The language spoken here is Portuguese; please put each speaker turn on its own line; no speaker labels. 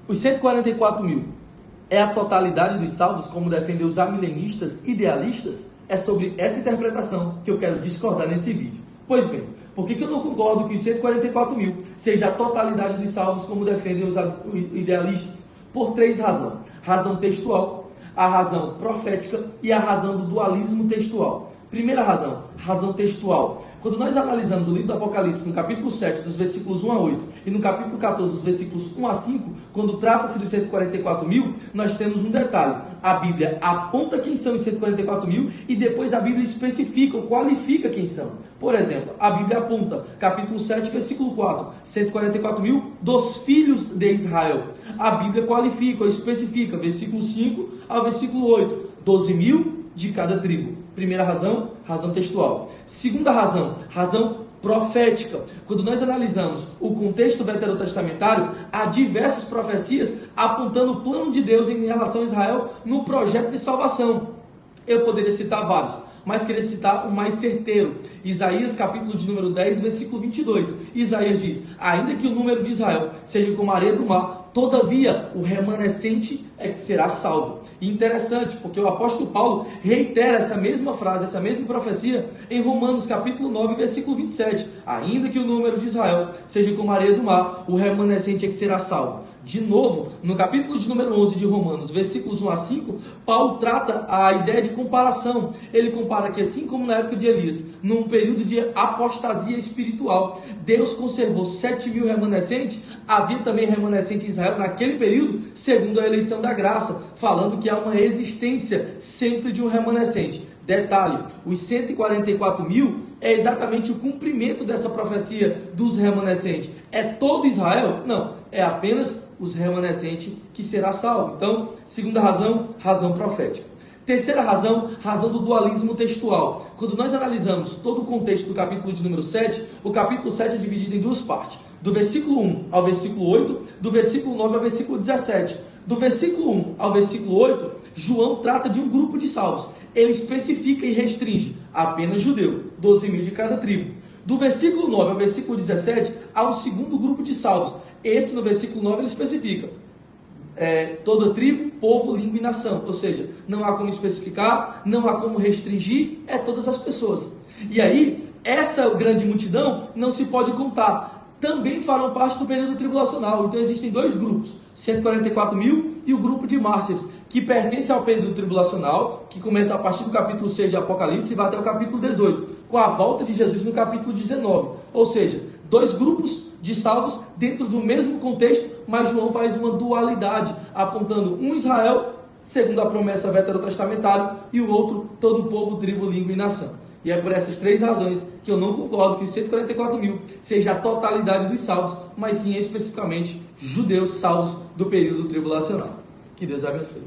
Os 144 mil é a totalidade dos salvos, como defendem os amilenistas idealistas? É sobre essa interpretação que eu quero discordar nesse vídeo. Pois bem, por que eu não concordo que os 144 mil seja a totalidade dos salvos, como defendem os idealistas? Por três razões. Razão textual, a razão profética e a razão do dualismo textual. Primeira razão, razão textual. Quando nós analisamos o livro do Apocalipse, no capítulo 7, dos versículos 1 a 8, e no capítulo 14, dos versículos 1 a 5, quando trata-se dos 144 mil, nós temos um detalhe. A Bíblia aponta quem são os 144 mil e depois a Bíblia especifica ou qualifica quem são. Por exemplo, a Bíblia aponta, capítulo 7, versículo 4, 144 mil dos filhos de Israel. A Bíblia qualifica ou especifica, versículo 5 ao versículo 8, 12 mil de cada tribo. Primeira razão, razão textual. Segunda razão, razão profética. Quando nós analisamos o contexto veterotestamentário, há diversas profecias apontando o plano de Deus em relação a Israel no projeto de salvação. Eu poderia citar vários, mas queria citar o mais certeiro. Isaías, capítulo de número 10, versículo 22. Isaías diz: ainda que o número de Israel seja como a areia do mar, todavia o remanescente é que será salvo. E interessante, porque o apóstolo Paulo reitera essa mesma frase, essa mesma profecia em Romanos capítulo 9, versículo 27. Ainda que o número de Israel seja como a areia do mar, o remanescente é que será salvo. De novo, no capítulo de número 11 de Romanos, versículos 1 a 5, Paulo trata a ideia de comparação. Ele compara que, assim como na época de Elias, num período de apostasia espiritual, Deus conservou 7 mil remanescentes, havia também remanescente em Israel naquele período, segundo a eleição da graça, falando que há uma existência sempre de um remanescente. Detalhe, os 144 mil é exatamente o cumprimento dessa profecia dos remanescentes. É todo Israel? Não, é apenas os remanescentes que será salvo. Então, segunda razão, razão profética. Terceira razão, razão do dualismo textual. Quando nós analisamos todo o contexto do capítulo de número 7, o capítulo 7 é dividido em duas partes. Do versículo 1 ao versículo 8, do versículo 9 ao versículo 17. Do versículo 1 ao versículo 8, João trata de um grupo de salvos. Ele especifica e restringe apenas judeu, 12 mil de cada tribo. Do versículo 9 ao versículo 17, há um segundo grupo de salvos. Esse, no versículo 9, ele especifica toda tribo, povo, língua e nação. Ou seja, não há como especificar, não há como restringir, é todas as pessoas. E aí, essa grande multidão não se pode contar. Também farão parte do período tribulacional. Então existem dois grupos, 144 mil e o grupo de mártires, que pertence ao período tribulacional, que começa a partir do capítulo 6 de Apocalipse e vai até o capítulo 18, com a volta de Jesus no capítulo 19. Ou seja, dois grupos de salvos dentro do mesmo contexto, mas João faz uma dualidade, apontando um Israel, segundo a promessa veterotestamentária, e o outro, todo o povo, tribo, língua e nação. E é por essas três razões que eu não concordo que os 144 mil seja a totalidade dos salvos, mas sim especificamente judeus salvos do período tribulacional. Que Deus abençoe.